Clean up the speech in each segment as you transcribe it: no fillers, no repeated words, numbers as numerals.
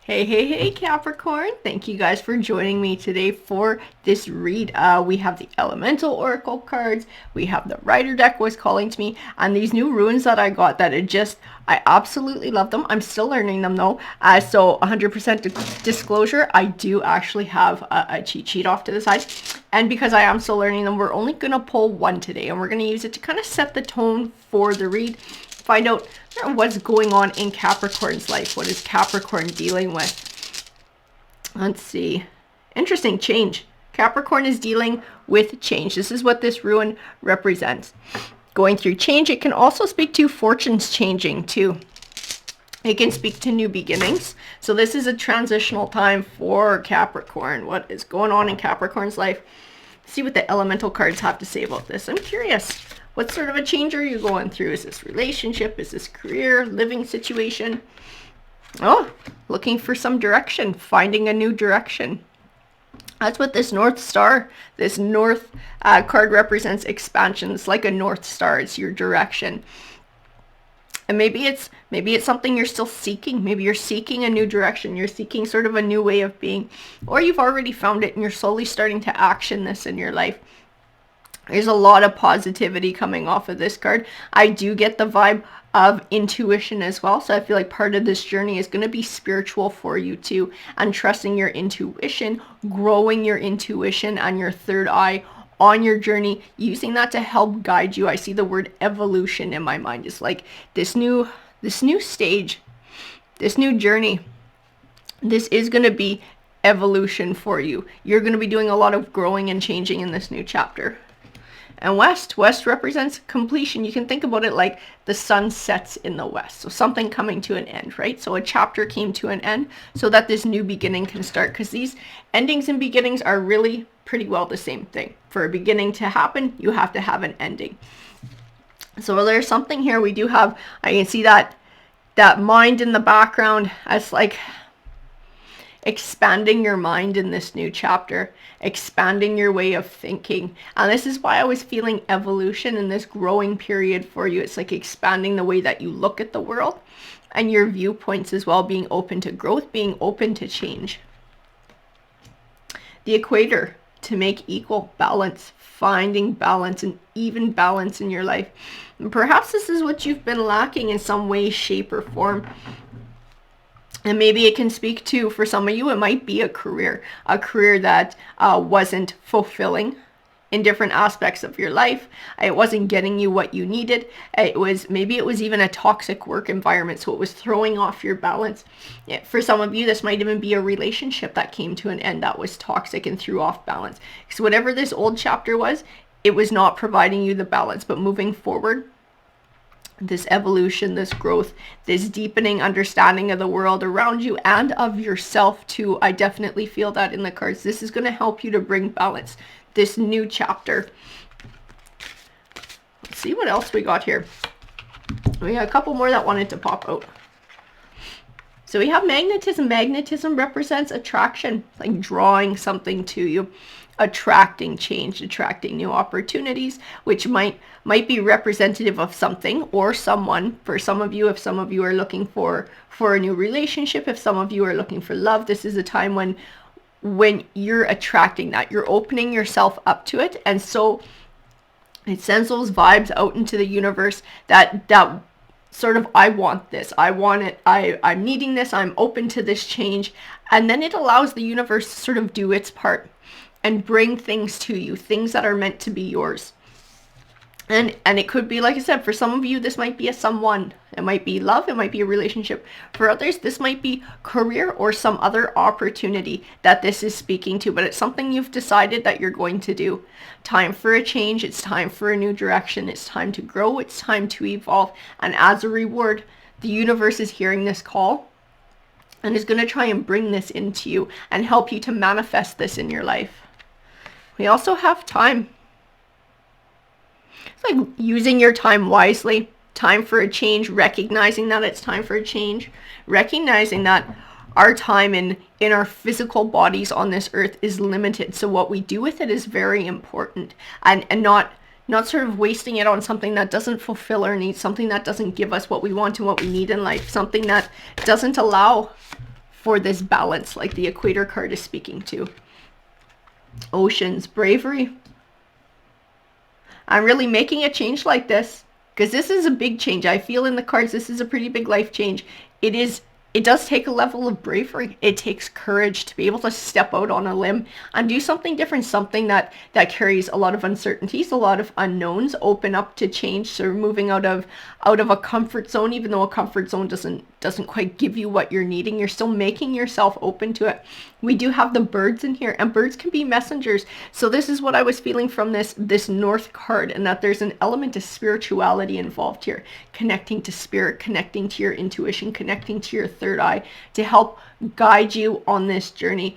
Hey, Capricorn. Thank you guys for joining me today for this read. We have the Elemental Oracle cards. We have the Rider deck was calling to me. And these new runes that I got that I absolutely love them. I'm still learning them though. So 100% disclosure, I do actually have a cheat sheet off to the side. And because I am still learning them, we're only going to pull one today. And we're going to use it to kind of set the tone for the read. Find out what's going on in Capricorn's life. What is Capricorn dealing with? Let's see. Interesting. Change. Capricorn is dealing with change. This is what this rune represents. Going through change. It can also speak to fortunes changing too. It can speak to new beginnings. So this is a transitional time for Capricorn. What is going on in Capricorn's life? Let's see what the elemental cards have to say about this. I'm curious. What sort of a change are you going through? Is this relationship? Is this career, living situation? Oh, looking for some direction, finding a new direction. That's what this North Star, this North card represents. Expansion. It's like a North Star. It's your direction. And maybe it's something you're still seeking. Maybe you're seeking a new direction. You're seeking sort of a new way of being. Or you've already found it and you're slowly starting to action this in your life. There's a lot of positivity coming off of this card. I do get the vibe of intuition as well. So I feel like part of this journey is going to be spiritual for you too. And trusting your intuition, growing your intuition and your third eye on your journey, using that to help guide you. I see the word evolution in my mind. It's like this new stage, this new journey. This is going to be evolution for you. You're going to be doing a lot of growing and changing in this new chapter. And west represents completion. You can think about it like the sun sets in the west. So something coming to an end, right? So a chapter came to an end so that this new beginning can start. Because these endings and beginnings are really pretty well the same thing. For a beginning to happen, you have to have an ending. So there's something here. We do have, I can see that mind in the background as like expanding your mind in this new chapter, expanding your way of thinking. And this is why I was feeling evolution in this growing period for you. It's like expanding the way that you look at the world and your viewpoints as well, being open to growth, being open to change. The equator, to make equal balance, finding balance and even balance in your life. And perhaps this is what you've been lacking in some way, shape, or form. And maybe it can speak to, for some of you, it might be a career that wasn't fulfilling in different aspects of your life. It wasn't getting you what you needed. Maybe it was even a toxic work environment, so it was throwing off your balance. For some of you, this might even be a relationship that came to an end that was toxic and threw off balance. So whatever this old chapter was, it was not providing you the balance. But moving forward, this evolution, this growth, this deepening understanding of the world around you and of yourself too. I definitely feel that in the cards. This is going to help you to bring balance. This new chapter. Let's see what else we got here. We got a couple more that wanted to pop out. So we have magnetism. Magnetism represents attraction, like drawing something to you. Attracting change, attracting new opportunities, which might be representative of something or someone. For some of you, if some of you are looking for a new relationship, if some of you are looking for love, this is a time when you're attracting that, you're opening yourself up to it. And so it sends those vibes out into the universe that sort of, I want this, I want it, I'm needing this, I'm open to this change. And then it allows the universe to sort of do its part and bring things to you, things that are meant to be yours. And it could be, like I said, for some of you, this might be a someone. It might be love, it might be a relationship. For others, this might be career or some other opportunity that this is speaking to, but it's something you've decided that you're going to do. Time for a change, it's time for a new direction, it's time to grow, it's time to evolve. And as a reward, the universe is hearing this call and is going to try and bring this into you and help you to manifest this in your life. We also have time. It's like using your time wisely. Time for a change, recognizing that it's time for a change. Recognizing that our time in our physical bodies on this earth is limited. So what we do with it is very important. And not sort of wasting it on something that doesn't fulfill our needs, something that doesn't give us what we want and what we need in life, something that doesn't allow for this balance, like the equator card is speaking to. Oceans, bravery. I'm really making a change like this because this is a big change. I feel in the cards this is a pretty big life change. It does take a level of bravery. It takes courage to be able to step out on a limb and do something different, something that carries a lot of uncertainties, a lot of unknowns, open up to change. So moving out of a comfort zone, even though a comfort zone doesn't quite give you what you're needing, you're still making yourself open to it. We do have the birds in here, and birds can be messengers. So this is what I was feeling from this North card, and that there's an element of spirituality involved here, connecting to spirit, connecting to your intuition, connecting to your third eye to help guide you on this journey.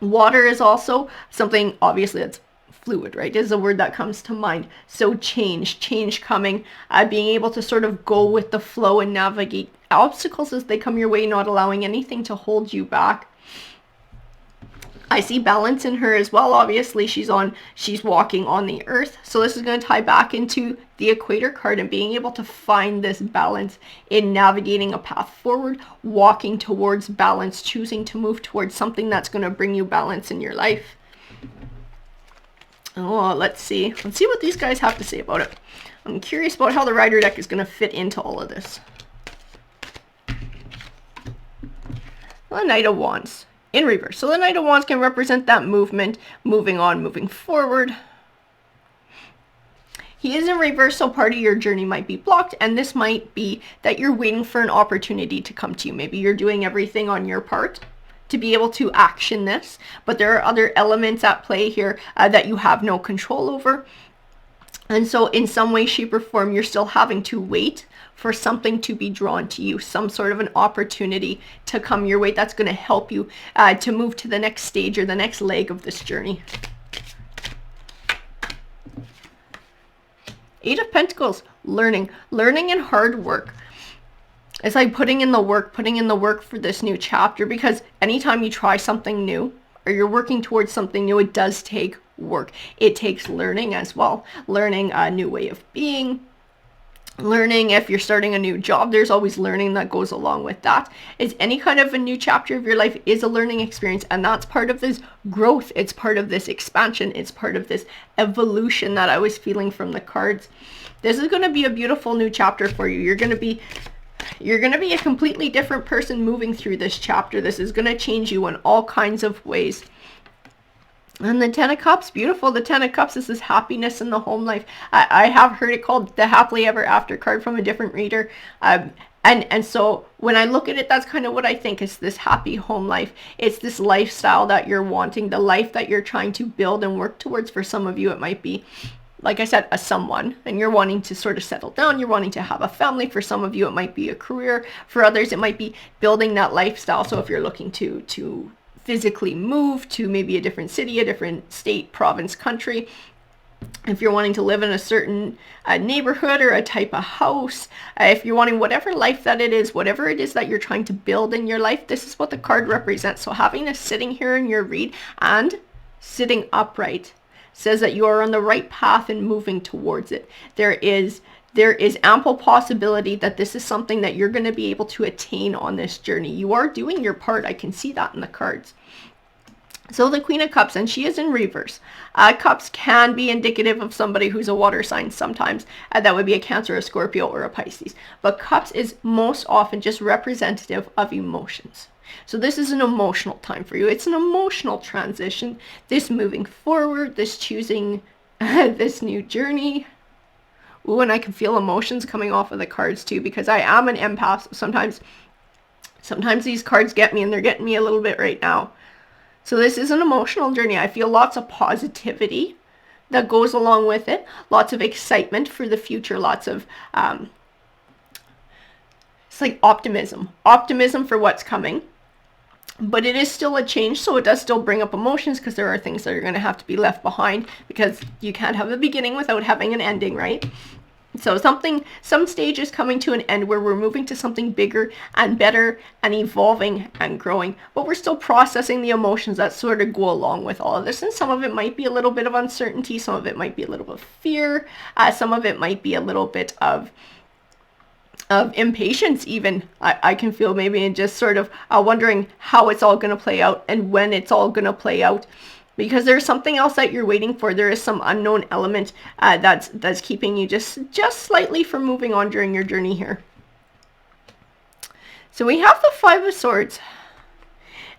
Water is also something, obviously, that's fluid, right? Is a word that comes to mind. So change coming, being able to sort of go with the flow and navigate obstacles as they come your way, not allowing anything to hold you back. I see balance in her as well. Obviously, she's walking on the earth. So this is going to tie back into the equator card and being able to find this balance in navigating a path forward, walking towards balance, choosing to move towards something that's going to bring you balance in your life. Oh, let's see what these guys have to say about it. I'm curious about how the Rider deck is going to fit into all of this. The Knight of Wands in reverse. So the Knight of Wands can represent that movement, moving on, moving forward. He is in reverse, so part of your journey might be blocked, and this might be that you're waiting for an opportunity to come to you. Maybe you're doing everything on your part to be able to action this, but there are other elements at play here that you have no control over. And so in some way, shape, or form, you're still having to wait for something to be drawn to you, some sort of an opportunity to come your way that's going to help you to move to the next stage or the next leg of this journey. Eight of Pentacles, learning and hard work. It's like putting in the work for this new chapter, because anytime you try something new or you're working towards something new, it does take work. It takes learning as well. Learning a new way of being. Learning if you're starting a new job, there's always learning that goes along with that. It's any kind of a new chapter of your life is a learning experience, and that's part of this growth. It's part of this expansion. It's part of this evolution that I was feeling from the cards. This is going to be a beautiful new chapter for you. You're going to be a completely different person moving through this chapter. This is going to change you in all kinds of ways. And the Ten of Cups, beautiful. The Ten of Cups is this happiness in the home life. I have heard it called the happily ever after card from a different reader. And so when I look at it, that's kind of what I think is this happy home life. It's this lifestyle that you're wanting, the life that you're trying to build and work towards. For some of you, it might be, like I said, a someone, and you're wanting to sort of settle down. You're wanting to have a family. For some of you, it might be a career. For others, it might be building that lifestyle. So if you're looking to physically move to maybe a different city, a different state, province, country, if you're wanting to live in a certain neighborhood or a type of house, if you're wanting whatever life that it is, whatever it is that you're trying to build in your life, this is what the card represents. So having this sitting here in your read and sitting upright says that you are on the right path and moving towards it. There is ample possibility that this is something that you're going to be able to attain on this journey. You are doing your part. I can see that in the cards. So the Queen of Cups, and she is in reverse. Cups can be indicative of somebody who's a water sign sometimes. That would be a Cancer, a Scorpio, or a Pisces. But Cups is most often just representative of emotions. So this is an emotional time for you. It's an emotional transition. This moving forward, this choosing this new journey. Ooh, and I can feel emotions coming off of the cards too, because I am an empath. Sometimes these cards get me, and they're getting me a little bit right now. So this is an emotional journey. I feel lots of positivity that goes along with it. Lots of excitement for the future. Lots of, it's like optimism. Optimism for what's coming. But it is still a change, so it does still bring up emotions, because there are things that are going to have to be left behind, because you can't have a beginning without having an ending, right? So some stage is coming to an end where we're moving to something bigger and better and evolving and growing, but we're still processing the emotions that sort of go along with all of this. And some of it might be a little bit of uncertainty, some of it might be a little bit of fear, some of it might be a little bit of of impatience even. I can feel maybe, and just sort of wondering how it's all going to play out and when it's all going to play out, because there's something else that you're waiting for. There is some unknown element that's keeping you just slightly from moving on during your journey here. So we have the Five of Swords,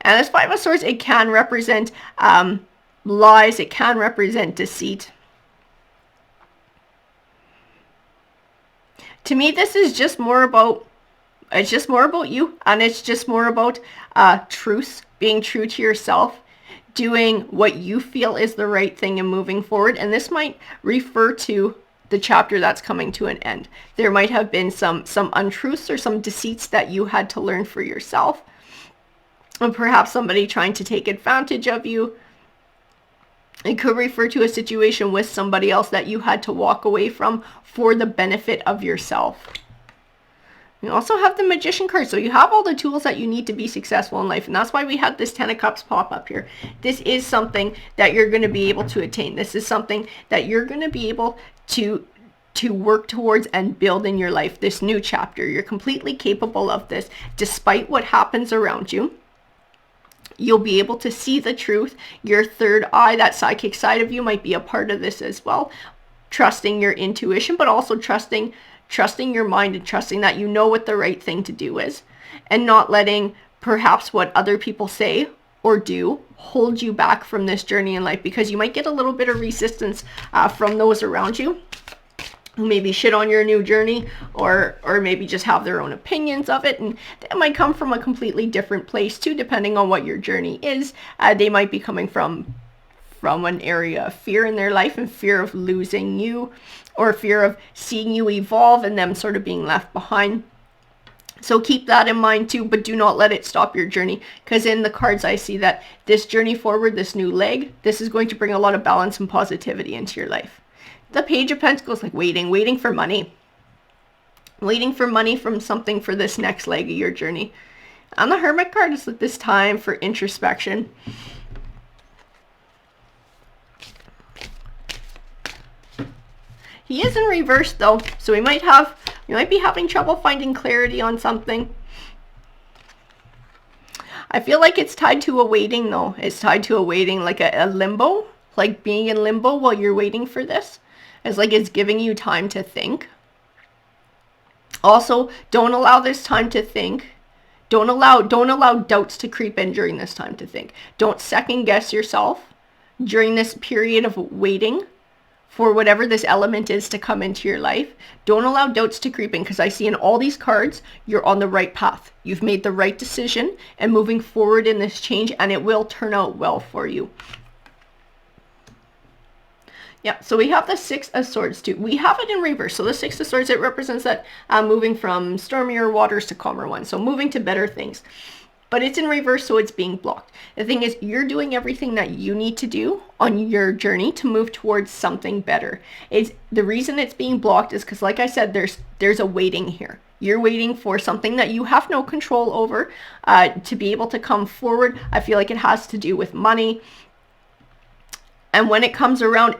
and this Five of Swords, it can represent lies, it can represent deceit. To me, this is just more about, it's just more about you, and it's just more about truth, being true to yourself, doing what you feel is the right thing and moving forward. And this might refer to the chapter that's coming to an end. There might have been some untruths or some deceits that you had to learn for yourself, and perhaps somebody trying to take advantage of you. It could refer to a situation with somebody else that you had to walk away from for the benefit of yourself. You also have the Magician card. So you have all the tools that you need to be successful in life. And that's why we had this Ten of Cups pop up here. This is something that you're going to be able to attain. This is something that you're going to be able to work towards and build in your life. This new chapter. You're completely capable of this despite what happens around you. You'll be able to see the truth. Your third eye, that psychic side of you, might be a part of this as well. Trusting your intuition, but also trusting your mind, and trusting that you know what the right thing to do is, and not letting perhaps what other people say or do hold you back from this journey in life, because you might get a little bit of resistance from those around you who maybe shit on your new journey, or maybe just have their own opinions of it. And that might come from a completely different place too, depending on what your journey is. They might be coming from an area of fear in their life, and fear of losing you, or fear of seeing you evolve and them sort of being left behind. So keep that in mind too, but do not let it stop your journey, because in the cards I see that this journey forward, this new leg, this is going to bring a lot of balance and positivity into your life. The Page of Pentacles, like waiting for money. Waiting for money from something for this next leg of your journey. And the Hermit card is like this time for introspection. He is in reverse though, so you might be having trouble finding clarity on something. I feel like it's tied to a waiting though. It's tied to a waiting, like a limbo, like being in limbo while you're waiting for this. It's like it's giving you time to think. Also, don't allow this time to think. Don't allow doubts to creep in during this time to think. Don't second guess yourself during this period of waiting for whatever this element is to come into your life. Don't allow doubts to creep in, because I see in all these cards, you're on the right path. You've made the right decision and moving forward in this change, and it will turn out well for you. Yeah, so we have the Six of Swords too. We have it in reverse. So the Six of Swords, it represents that moving from stormier waters to calmer ones. So moving to better things. But it's in reverse, so it's being blocked. The thing is, you're doing everything that you need to do on your journey to move towards something better. The reason it's being blocked is because, like I said, there's a waiting here. You're waiting for something that you have no control over to be able to come forward. I feel like it has to do with money. And when it comes around,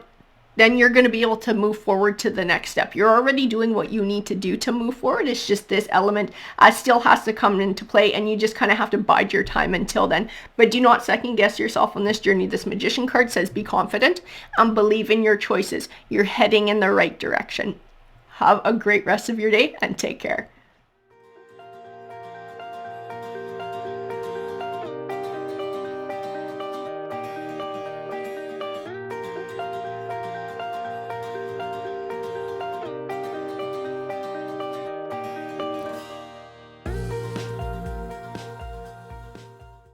then you're going to be able to move forward to the next step. You're already doing what you need to do to move forward. It's just this element still has to come into play, and you just kind of have to bide your time until then. But do not second guess yourself on this journey. This Magician card says be confident and believe in your choices. You're heading in the right direction. Have a great rest of your day and take care.